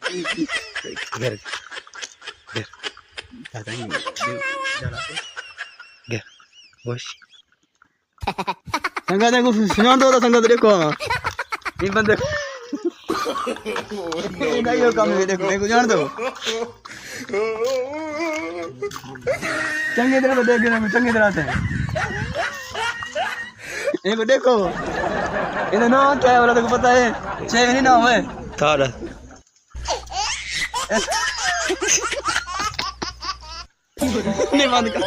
घर घर दादा ही घर बस संगत को सुना दो संगत देखो ये बंदे नहीं यो काम है देखो मैं को जान दो चंगी तरह तो देख ना चंगी तरह से इनको देखो इन्हें ना क्या है वाला तेको पता है 6 महीने ना हुए थारा नहीं बंद कर